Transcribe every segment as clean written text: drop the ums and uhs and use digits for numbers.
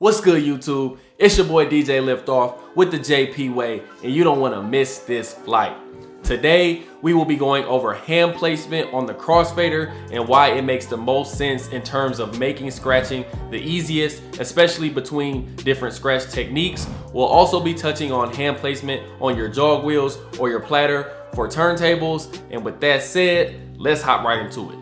What's good, YouTube? It's your boy DJ LiftOFF with the JP Way, and you don't want to miss this flight. Today, we will be going over hand placement on the crossfader and why it makes the most sense in terms of making scratching the easiest, especially between different scratch techniques. We'll also be touching on hand placement on your jog wheels or your platter for turntables. And with that said, let's hop right into it.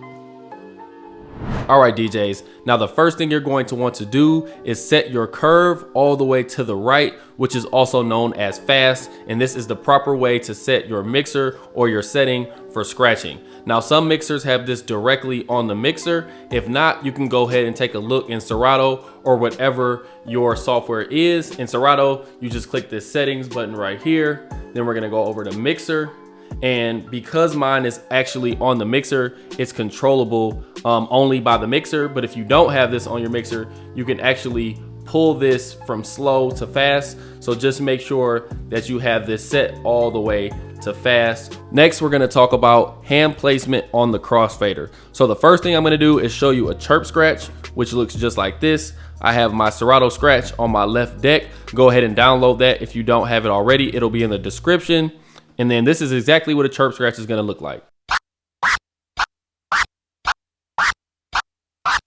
All right, DJs, now the first thing you're going to want to do is set your curve all the way to the right, which is also known as fast, and this is the proper way to set your mixer or your setting for scratching. Now, some mixers have this directly on the mixer. If not, you can go ahead and take a look in Serato or whatever your software is. In Serato, you just click this settings button right here. Then we're gonna go over to mixer. And because mine is actually on the mixer, it's controllable only by the mixer. But if you don't have this on your mixer, you can actually pull this from slow to fast. So just make sure that you have this set all the way to fast. Next, we're gonna talk about hand placement on the crossfader. So the first thing I'm gonna do is show you a chirp scratch, which looks just like this. I have my Serato scratch on my left deck. Go ahead and download that if you don't have it already. It'll be in the description. And then this is exactly what a chirp scratch is gonna look like.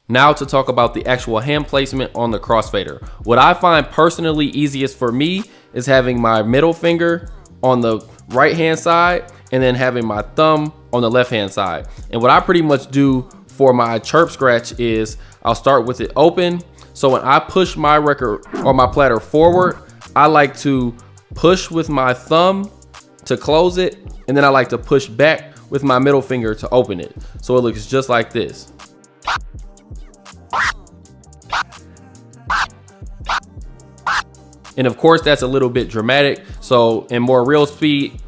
Now to talk about the actual hand placement on the crossfader. What I find personally easiest for me is having my middle finger on the right hand side and then having my thumb on the left hand side. And what I pretty much do for my chirp scratch is I'll start with it open. So when I push my record or my platter forward, I like to push with my thumb to close it, and then I like to push back with my middle finger to open it. So it looks just like this. And of course, that's a little bit dramatic. So in more real speed.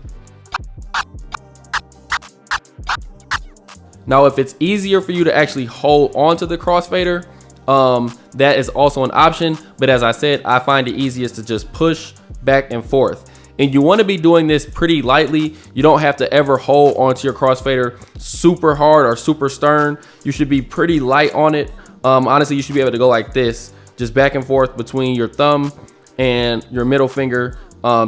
Now, if it's easier for you to actually hold onto the crossfader, that is also an option. But as I said, I find it easiest to just push back and forth. And you want to be doing this pretty lightly. You don't have to ever hold onto your crossfader super hard or super stern. You should be pretty light on it. Honestly, you should be able to go like this, just back and forth between your thumb and your middle finger.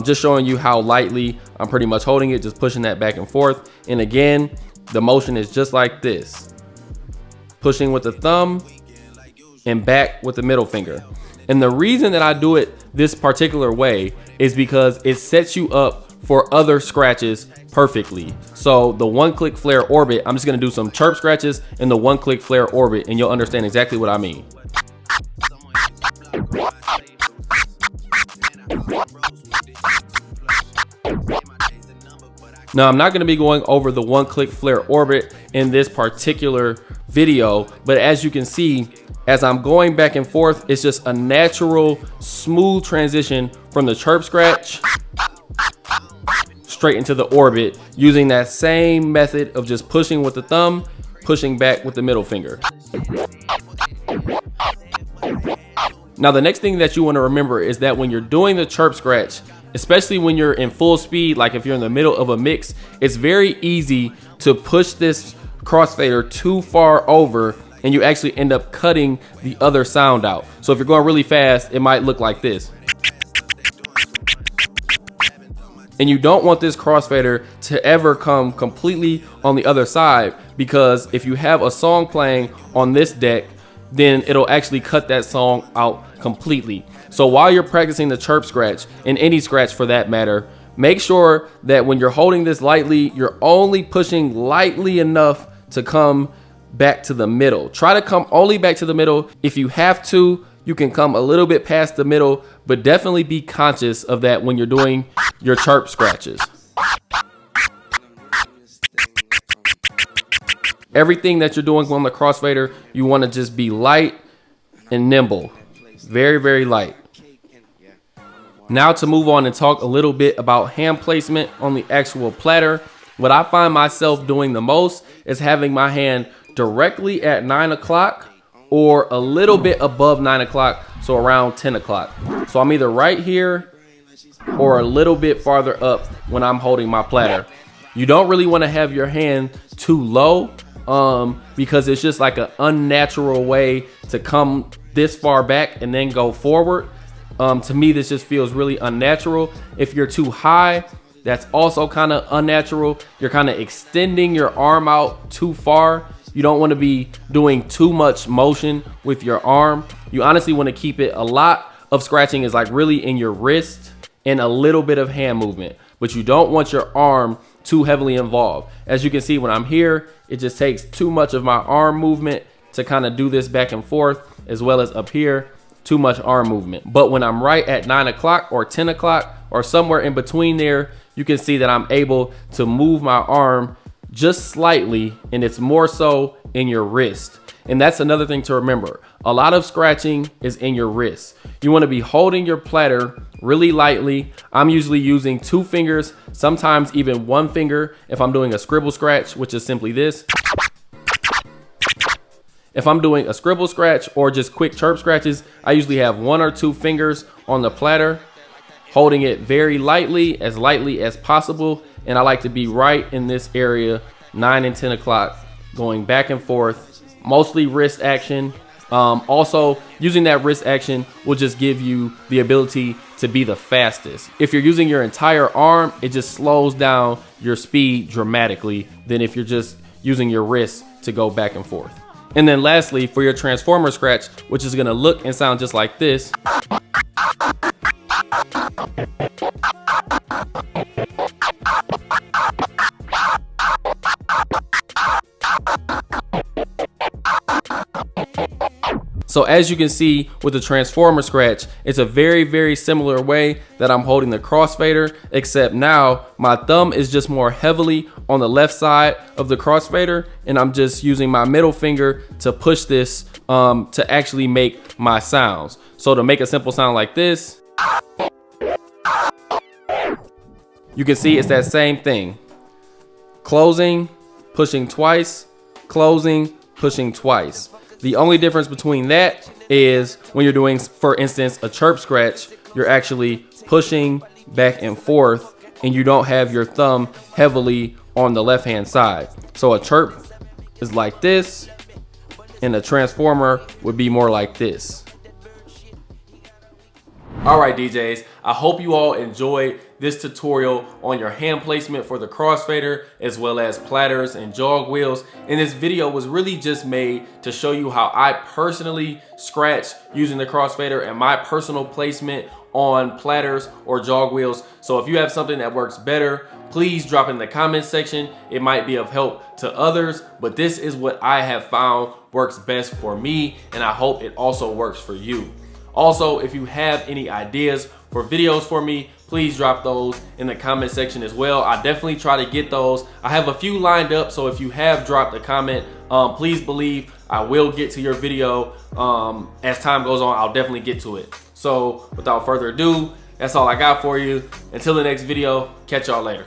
Just showing you how lightly I'm pretty much holding it, just pushing that back and forth. And again, the motion is just like this. Pushing with the thumb and back with the middle finger. And the reason that I do it this particular way is because it sets you up for other scratches perfectly. So the one-click flare orbit, I'm just gonna do some chirp scratches in the one-click flare orbit and you'll understand exactly what I mean. Now, I'm not gonna be going over the one-click flare orbit in this particular video, but as you can see, as I'm going back and forth, it's just a natural, smooth transition from the chirp scratch straight into the orbit, using that same method of just pushing with the thumb, pushing back with the middle finger. Now, the next thing that you want to remember is that when you're doing the chirp scratch, especially when you're in full speed, like if you're in the middle of a mix, it's very easy to push this crossfader too far over and you actually end up cutting the other sound out. So if you're going really fast, it might look like this. And you don't want this crossfader to ever come completely on the other side, because if you have a song playing on this deck, then it'll actually cut that song out completely. So while you're practicing the chirp scratch, and any scratch for that matter, make sure that when you're holding this lightly, you're only pushing lightly enough to come back to the middle. Try to come only back to the middle. If you have to, you can come a little bit past the middle, but definitely be conscious of that when you're doing your chirp scratches. Everything that you're doing on the crossfader, you want to just be light and nimble. Very, very light. Now to move on and talk a little bit about hand placement on the actual platter. What I find myself doing the most is having my hand directly at 9 o'clock or a little bit above 9 o'clock, so around 10 o'clock. So I'm either right here or a little bit farther up when I'm holding my platter. You don't really want to have your hand too low because it's just like an unnatural way to come this far back and then go forward. To me, this just feels really unnatural. If you're too high, that's also kind of unnatural. You're kind of extending your arm out too far. You don't want to be doing too much motion with your arm. You honestly want to keep it, a lot of scratching is like really in your wrist and a little bit of hand movement, but you don't want your arm too heavily involved. As you can see, when I'm here, it just takes too much of my arm movement to kind of do this back and forth, as well as up here, too much arm movement. But when I'm right at 9 o'clock or 10 o'clock or somewhere in between there, you can see that I'm able to move my arm just slightly, and it's more so in your wrist. And that's another thing to remember. A lot of scratching is in your wrist. You want to be holding your platter really lightly. I'm usually using 2 fingers, sometimes even 1 finger if I'm doing a scribble scratch, which is simply this. If I'm doing a scribble scratch or just quick chirp scratches, I usually have 1 or 2 fingers on the platter, holding it very lightly as possible. And I like to be right in this area, 9 and 10 o'clock, going back and forth, mostly wrist action. Also, using that wrist action will just give you the ability to be the fastest. If you're using your entire arm, it just slows down your speed dramatically than if you're just using your wrist to go back and forth. And then lastly, for your transformer scratch, which is gonna look and sound just like this. So as you can see with the transformer scratch, it's a very, very similar way that I'm holding the crossfader, except now my thumb is just more heavily on the left side of the crossfader, and I'm just using my middle finger to push this to actually make my sounds. So to make a simple sound like this, you can see it's that same thing. Closing, pushing twice, closing, pushing twice. The only difference between that is when you're doing, for instance, a chirp scratch, you're actually pushing back and forth and you don't have your thumb heavily on the left hand side. So a chirp is like this and a transformer would be more like this. All right, DJs, I hope you all enjoyed this tutorial on your hand placement for the crossfader, as well as platters and jog wheels. And this video was really just made to show you how I personally scratch using the crossfader and my personal placement on platters or jog wheels. So if you have something that works better, please drop in the comment section. It might be of help to others, but this is what I have found works best for me, and I hope it also works for you. Also, if you have any ideas for videos for me, please drop those in the comment section as well. I definitely try to get those. I have a few lined up, so if you have dropped a comment, please believe I will get to your video. As time goes on, I'll definitely get to it. So without further ado, that's all I got for you. Until the next video, catch y'all later.